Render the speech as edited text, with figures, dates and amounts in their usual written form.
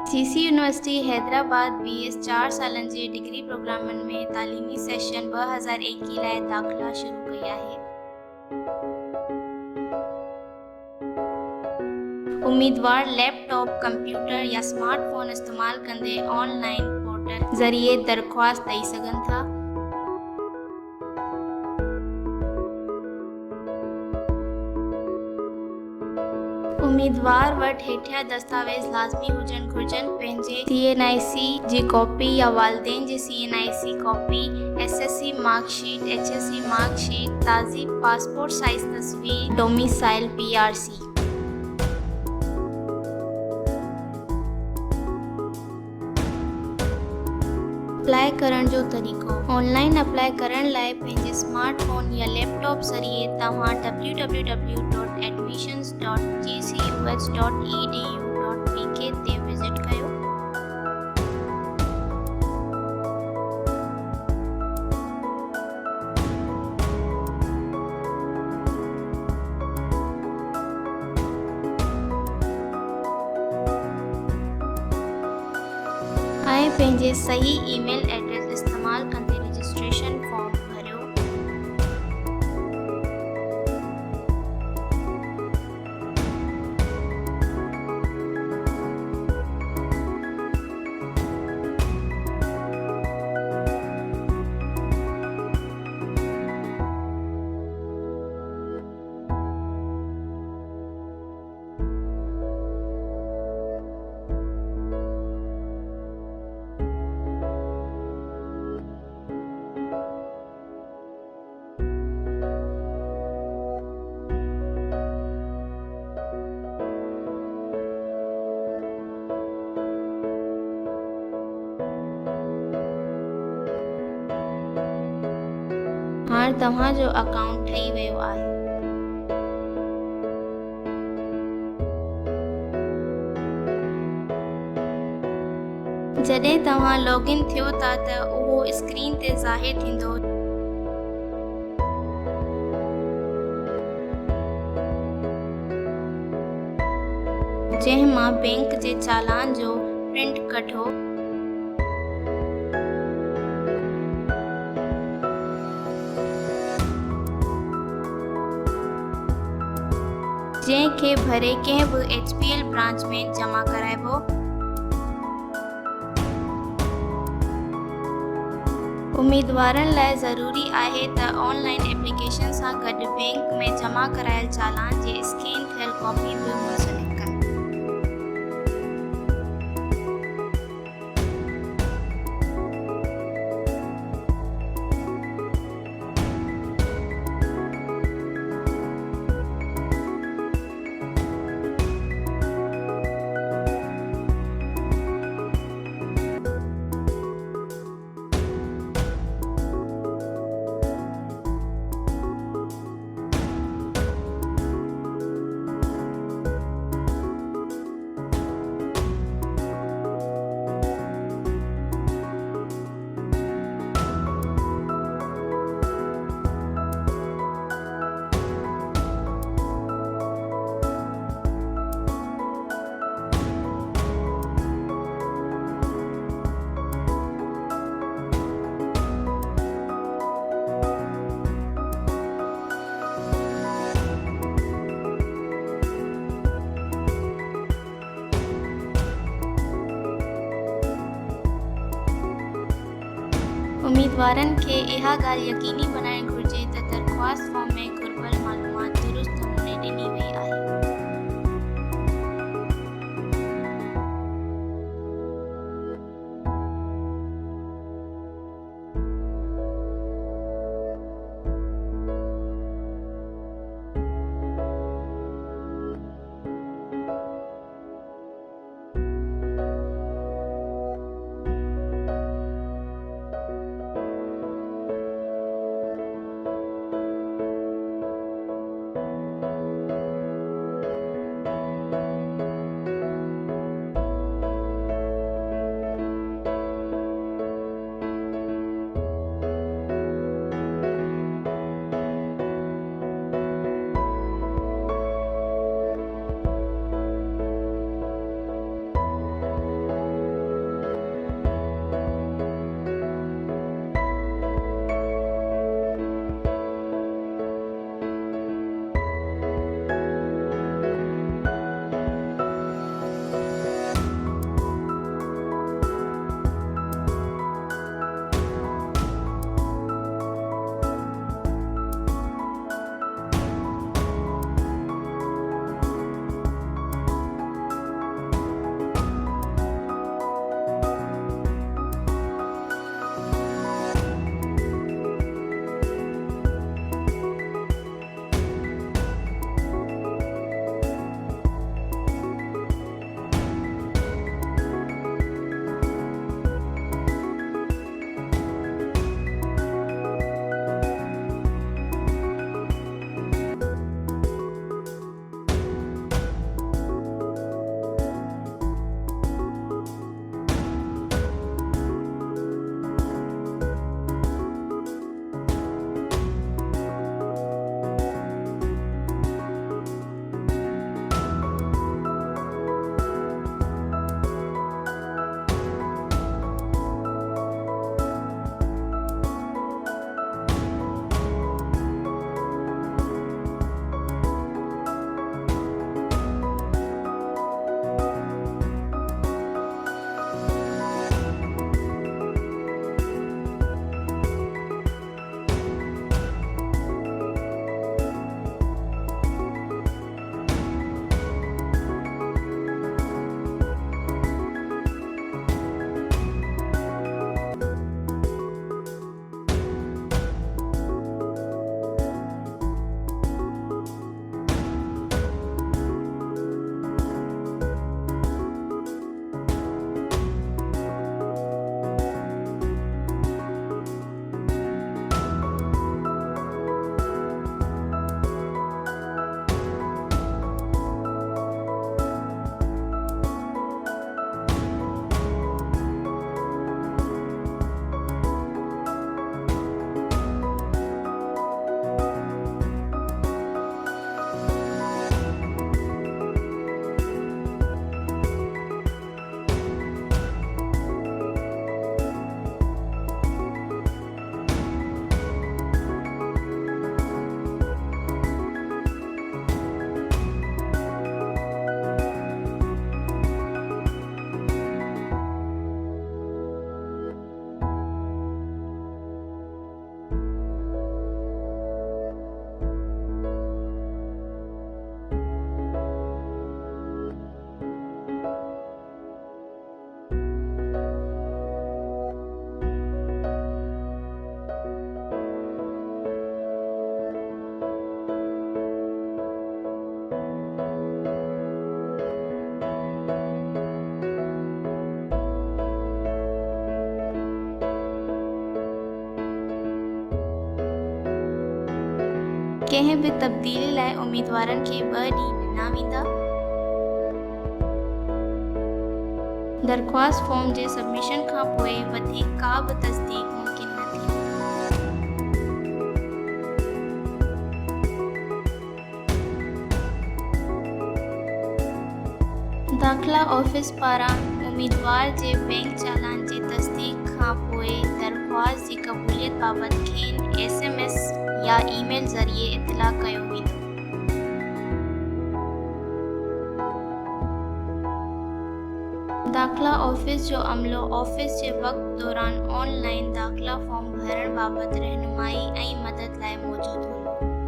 GC university Hyderabad BS 4 सालनि जे degree प्रोग्रामनि में तालीमी सेशन 2021 लाइ दाख़िला शुरू कई आहे। उम्मीदवार लैपटॉप, कंप्यूटर या स्मार्टफोन इस्तेमाल कंदे ऑनलाइन पोर्टल ज़रिए दरख्वास्त ॾेई सघनि था। उम्मीदवार वटि हेठियां दस्तावेज़ लाज़मी हुजण घुरिजनि: पंहिंजे CNIC जी कॉपी या वालिदैन जी CNIC copy, SSC marksheet, HSC marksheet, ताज़ी पासपोर्ट साइज़ तस्वीर, डोमिसाइल PRC। अप्लाई करण जो तरीक़ो: ऑनलाइन अप्लाई करण लाइ पंहिंजे स्मार्टफोन या लैपटॉप ज़रिए तव्हां www.admissions.gcuh.edu.pk ते विज़िट कयो। ऐं पंहिंजे सही ईमेल एड्रेस इस्तेमाल कंदे रजिस्ट्रेशन फॉर्म भरियो। हाणे तव्हांजो अकाउंट ठही वियो आहे। जॾहिं तव्हां लॉगिन थियो था त उहो स्क्रीन ते ज़ाहिर थींदो। जंहिं मां बैंक जे चालान जो प्रिंट कढो। जंहिंखे भरे कंहिं बि HPL ब्रांच में जमा कराइबो। उम्मीदवारनि लाइ ज़रूरी आहे त ऑनलाइन एप्लीकेशन सां गॾु बैंक में जमा करायल चालान जी स्कैन थियल कॉपी बि मुंसलिक कनि। उम्मीदवारनि खे इहा ॻाल्हि यकीनी बनाइण घुरिजे त दरख़्वास्त फॉर्म में घुरिबल मालूमात दुरुस्त नमूने ॾिनी वई आहे। कंहिं बि तब्दीली लाइ उम्मीदवारनि खे 2 ॾींहं ॾिना वेंदा। दरख़्वास्त फॉर्म जे सबमिशन खां पोइ वधीक का बि तस्दीक मुमकिन न थींदी। दाख़िला ऑफिस पारां उम्मीदवार जे बैंक चालान जे तस्दीक खां पोइ दरख़्वास्त जी क़बूलियत बाबति खेनि SMS या ईमेल ज़रिए इतिला कयो वेंदो। दाख़िला ऑफिस जो अमलो ऑफिस जे वक़्त दौरान ऑनलाइन दाख़िला फॉर्म भरण बाबति रहनुमाई ऐं मदद लाइ मौजूदु हूंदो।